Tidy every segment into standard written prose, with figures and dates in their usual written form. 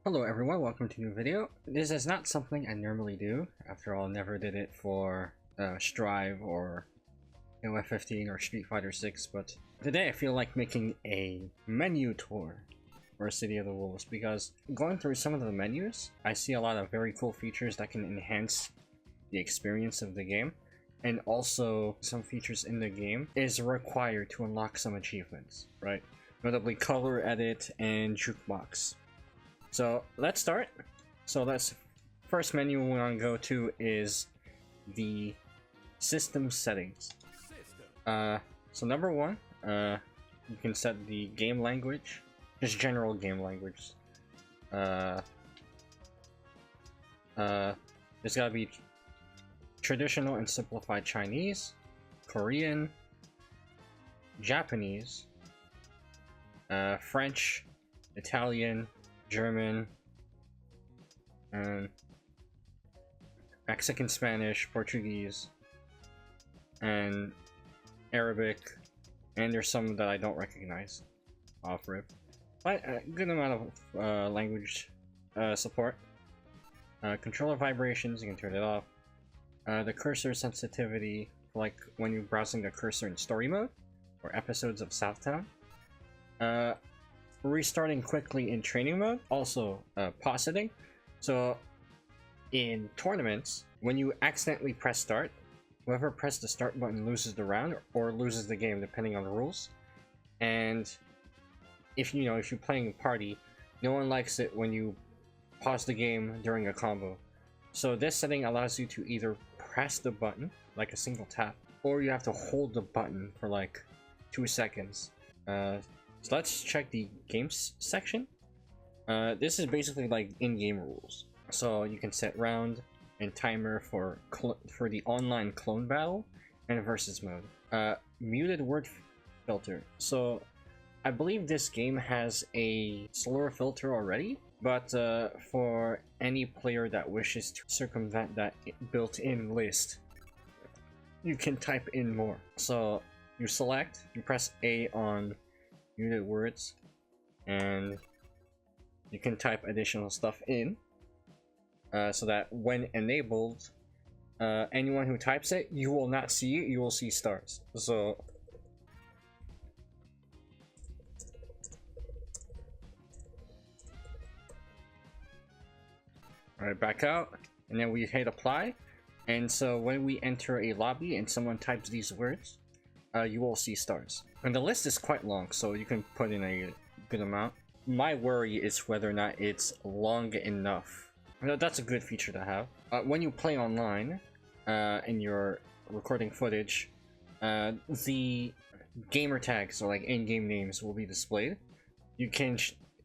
Hello everyone, welcome to a new video. This is not something I normally do. After all, I never did it for Strive or OF15 or Street Fighter 6, but today I feel like making a menu tour for City of the Wolves because going through some of the menus, I see a lot of very cool features that can enhance the experience of the game, and also some features in the game is required to unlock some achievements, right? Notably color edit and jukebox. So let's start. So that's first menu we want to go to is the system settings. So number one, you can set the game language, just general game language. There's gotta be traditional and simplified Chinese, Korean, Japanese, French, Italian, German, and Mexican, Spanish, Portuguese, and Arabic, and there's some that I don't recognize off rip. But a good amount of language support. Controller vibrations, you can turn it off. The cursor sensitivity, like when you're browsing the cursor in story mode, or episodes of Southtown. Restarting quickly in training mode, also pause setting. So in tournaments, when you accidentally press start, whoever pressed the start button loses the round or loses the game depending on the rules. And if you're playing a party, no one likes it when you pause the game during a combo. So this setting allows you to either press the button like a single tap, or you have to hold the button for like 2 seconds. So let's check the games section. This is basically like in-game rules. So you can set round and timer for the online clone battle and versus mode. Muted word filter. So I believe this game has a slur filter already, but for any player that wishes to circumvent that built-in list, you can type in more. So you press A on muted words, and you can type additional stuff in, so that when enabled, anyone who types it, you will not see it, you will see stars. So alright, back out, and then we hit apply, and so when we enter a lobby and someone types these words, you will see stars. And the list is quite long, so you can put in a good amount. My worry is whether or not it's long enough. That's a good feature to have. When you play online, and you're recording footage, the gamer tags, or like in-game names, will be displayed. You can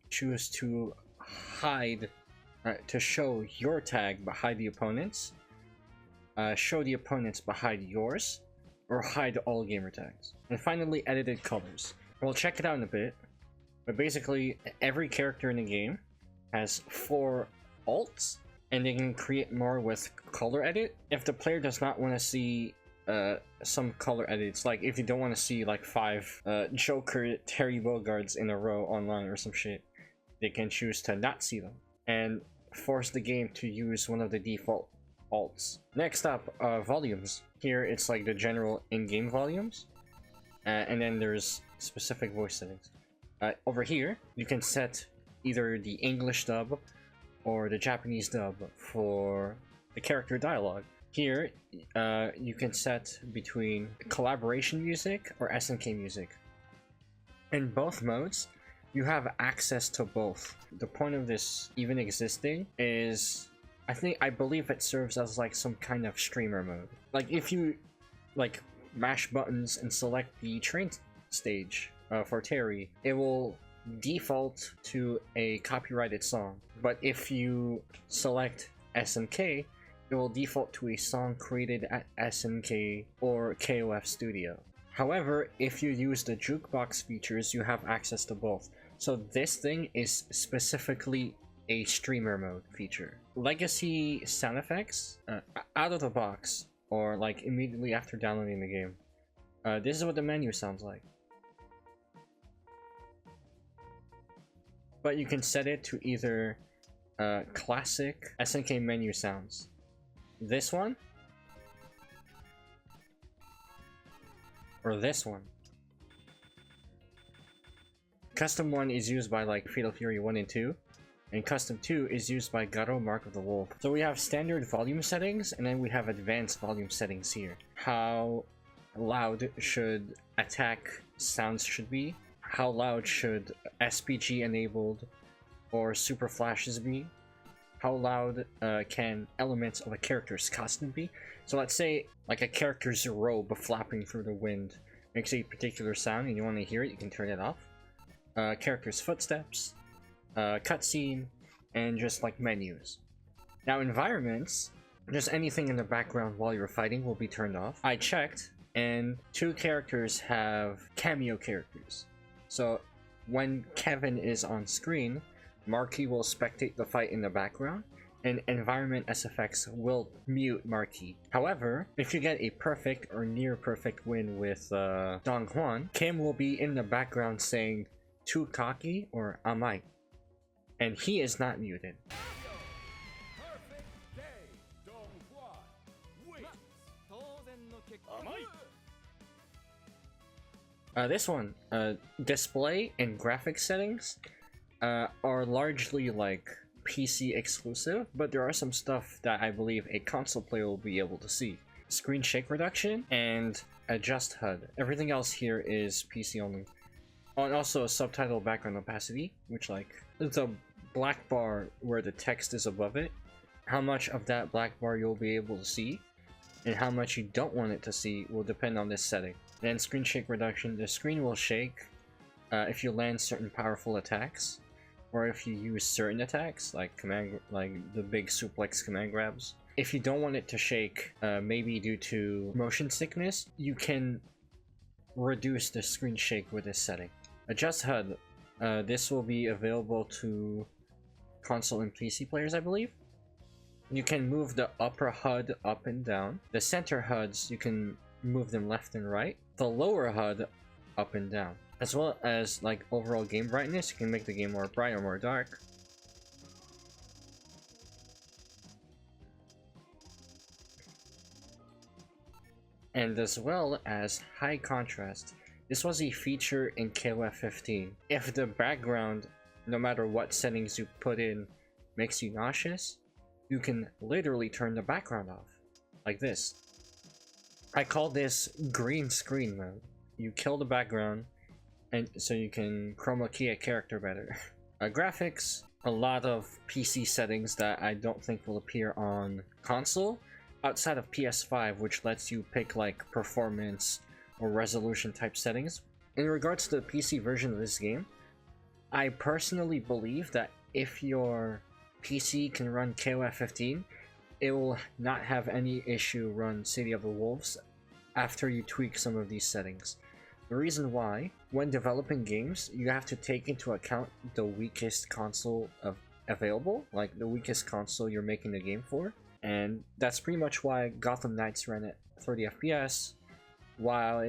choose to hide, to show your tag but hide the opponents, show the opponents but hide yours, or hide all gamer tags. And finally, edited colors. We'll check it out in a bit, but basically every character in the game has 4 alts, and they can create more with color edit. If the player does not want to see some color edits, like if you don't want to see like 5 Joker Terry Bogards in a row online or some shit, they can choose to not see them and force the game to use one of the default alts. Next up, volumes. Here it's like the general in-game volumes, and then there's specific voice settings. Over here you can set either the English dub or the Japanese dub for the character dialogue. Here you can set between collaboration music or SNK music. In both modes you have access to both. The point of this even existing is I believe it serves as like some kind of streamer mode. Like if you like mash buttons and select the train stage for Terry, it will default to a copyrighted song. But if you select SNK, it will default to a song created at SNK or KOF Studio. However, if you use the jukebox features, you have access to both. So this thing is specifically a streamer mode feature. Legacy sound effects, out of the box, or like immediately after downloading the game. This is what the menu sounds like. but you can set it to either classic SNK menu sounds. This one, or this one. Custom 1 is used by like Fatal Fury 1 and 2, and Custom 2 is used by Garo Mark of the Wolf. So we have standard volume settings, and then we have advanced volume settings here. How loud should attack sounds should be, how loud should SPG enabled or super flashes be, how loud can elements of a character's costume be. So let's say like a character's robe flapping through the wind makes a particular sound and you want to hear it, you can turn it off. Character's footsteps, cutscene, and just like menus. Now environments, just anything in the background while you're fighting will be turned off. I checked, and 2 characters have cameo characters. So when Kevin is on screen, Marquis will spectate the fight in the background, and environment SFX will mute Marquis. However, if you get a perfect or near perfect win with Dong Juan, Kim will be in the background saying "too cocky" or "amai," and he is not muted. This one, display and graphics settings are largely like PC exclusive, but there are some stuff that I believe a console player will be able to see. Screen shake reduction and adjust HUD. Everything else here is PC only. Oh, and also subtitle background opacity, which like it's a black bar where the text is above it. How much of that black bar you'll be able to see and how much you don't want it to see will depend on this setting. Then screen shake reduction, the screen will shake if you land certain powerful attacks, or if you use certain attacks like the big suplex command grabs. If you don't want it to shake, maybe due to motion sickness, you can reduce the screen shake with this setting. Adjust HUD. This will be available to console and PC players, I believe. You can move the upper HUD up and down. The center HUDs, you can move them left and right. The lower HUD up and down. As well as like overall game brightness, you can make the game more bright or more dark. And as well as high contrast. This was a feature in KOF 15. If the background, no matter what settings you put in, makes you nauseous, you can literally turn the background off. Like this. I call this green screen mode. You kill the background, and so you can chroma key a character better. Graphics, a lot of PC settings that I don't think will appear on console, outside of PS5, which lets you pick like performance or resolution type settings. In regards to the PC version of this game, I personally believe that if your PC can run KOF 15, it will not have any issue run City of the Wolves after you tweak some of these settings. The reason why, when developing games, you have to take into account the weakest console available, like the weakest console you're making the game for, and that's pretty much why Gotham Knights ran at 30 FPS, while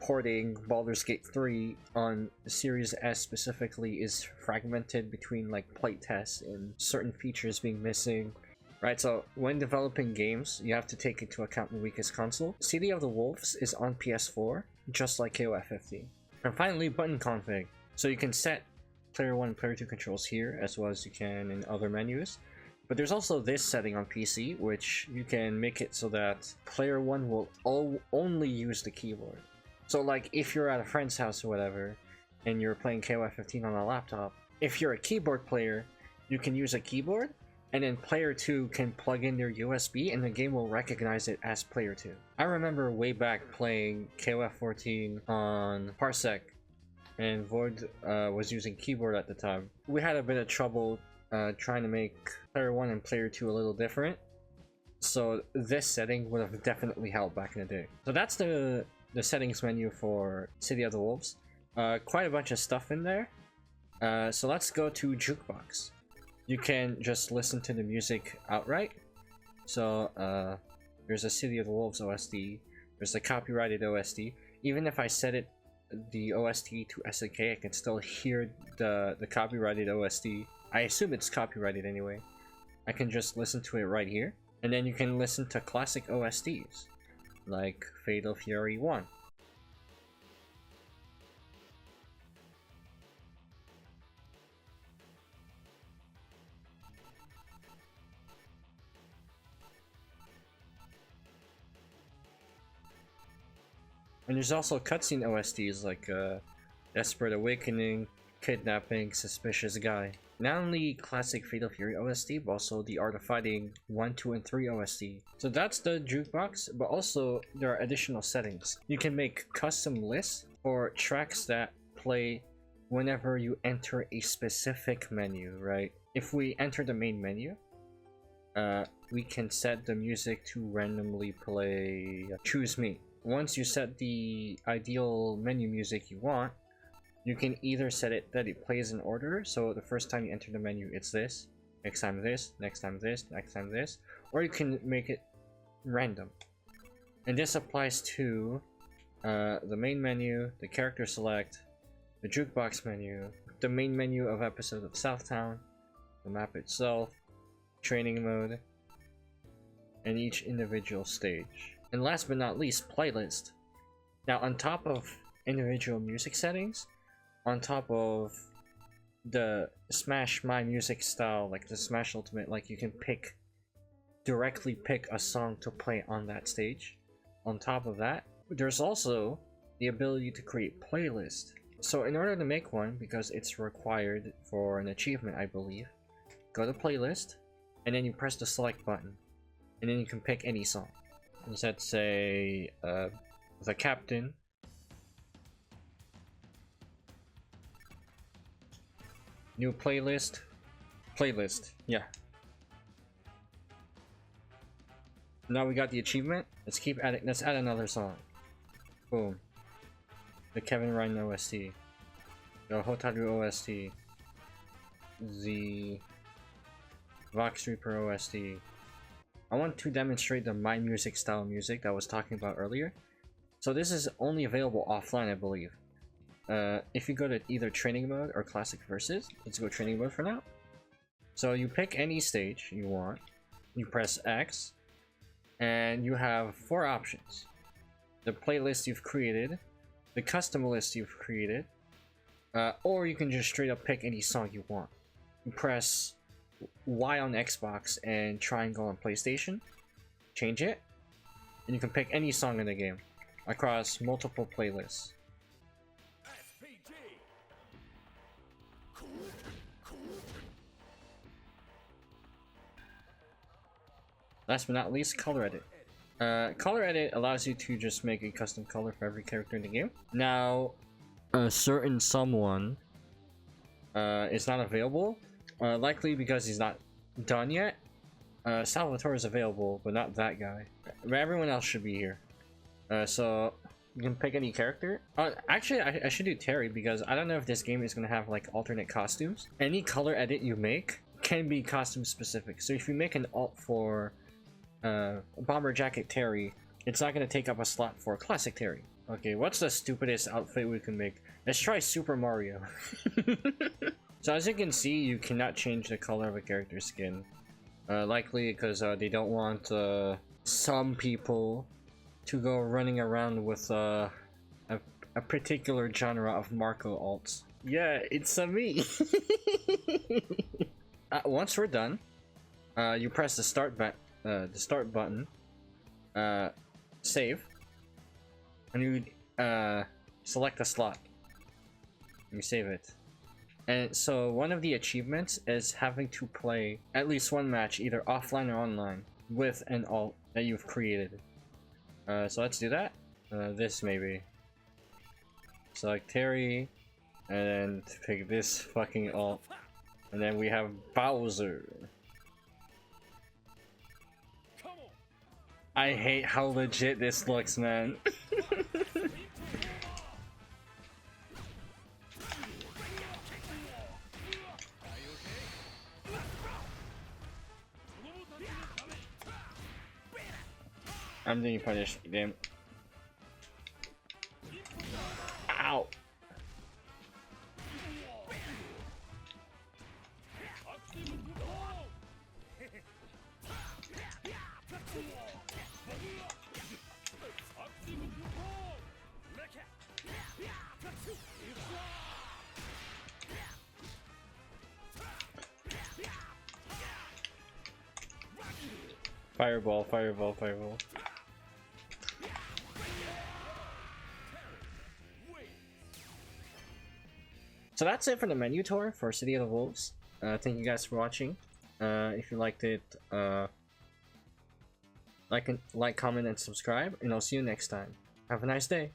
porting Baldur's Gate 3 on Series S specifically is fragmented between like playtests and certain features being missing. Right, so when developing games, you have to take into account the weakest console. City of the Wolves is on PS4, just like KOF 15. And finally, button config. So you can set player 1 and player 2 controls here, as well as you can in other menus. But there's also this setting on PC, which you can make it so that player 1 will only use the keyboard. So like, if you're at a friend's house or whatever, and you're playing KOF 15 on a laptop, if you're a keyboard player, you can use a keyboard, and then player 2 can plug in their USB and the game will recognize it as player 2. I remember way back playing KOF 14 on Parsec, and Void was using keyboard at the time. We had a bit of trouble trying to make player 1 and player 2 a little different, so this setting would have definitely helped back in the day. So that's the settings menu for City of the Wolves. Quite a bunch of stuff in there. So let's go to Jukebox. You can just listen to the music outright. So there's a City of the Wolves OST, there's a copyrighted OST. Even if I set the OST to SNK, I can still hear the copyrighted OST I assume it's copyrighted anyway. I can just listen to it right here. And then you can listen to classic OSTs, like Fatal Fury 1. And there's also cutscene OSTs like Desperate Awakening, Kidnapping, Suspicious Guy. Not only classic Fatal Fury OST, but also the Art of Fighting 1, 2, and 3 OST. So that's the jukebox, but also there are additional settings. You can make custom lists for tracks that play whenever you enter a specific menu, right? If we enter the main menu, we can set the music to randomly play Choose Me. Once you set the ideal menu music you want, you can either set it that it plays in order, so the first time you enter the menu it's this, next time this, next time this, next time this, or you can make it random. And this applies to the main menu, the character select, the jukebox menu, the main menu of episode of Southtown, the map itself, training mode, and each individual stage. And last but not least, playlist. Now on top of individual music settings, on top of the Smash My Music style, like the Smash Ultimate, like you can directly pick a song to play on that stage. On top of that, there's also the ability to create playlists. So in order to make one, because it's required for an achievement I believe, go to playlist, and then you press the select button, and then you can pick any song. Let's say The Captain. New playlist. Playlist, yeah. Now we got the achievement. Let's keep adding. Let's add another song. Boom. The Kevin Ryan OST. The COTW OST. The Vox Reaper OST. I want to demonstrate the My Music style music that I was talking about earlier. So this is only available offline, I believe. If you go to either training mode or classic versus, let's go training mode for now. So you pick any stage you want, you press X, and you have 4 options. The playlist you've created, the custom list you've created, or you can just straight up pick any song you want. You press Y on Xbox and triangle on PlayStation, change it, and you can pick any song in the game across multiple playlists. Last but not least, color edit. Color edit allows you to just make a custom color for every character in the game. Now, a certain someone is not available, likely because he's not done yet. Salvatore is available, but not that guy. But everyone else should be here. So you can pick any character. Actually, I should do Terry because I don't know if this game is going to have like alternate costumes. Any color edit you make can be costume specific. So if you make an alt for Bomber Jacket Terry, it's not going to take up a slot for Classic Terry. Okay, what's the stupidest outfit we can make? Let's try Super Mario. So as you can see, you cannot change the color of a character's skin. Likely because they don't want some people to go running around with a particular genre of Marco alts. Yeah, it's me. Once we're done, you press the start button, save, and you select a slot. You save it. And so one of the achievements is having to play at least one match, either offline or online, with an alt that you've created. So let's do that. This maybe. Select Terry, and then pick this fucking alt. And then we have Bowser. I hate how legit this looks, man. I'm being punished, damn. Ow! Fireball, fireball, fireball. So that's it for the menu tour for City of the Wolves. Thank you guys for watching. If you liked it, like, comment, and subscribe, and I'll see you next time. Have a nice day.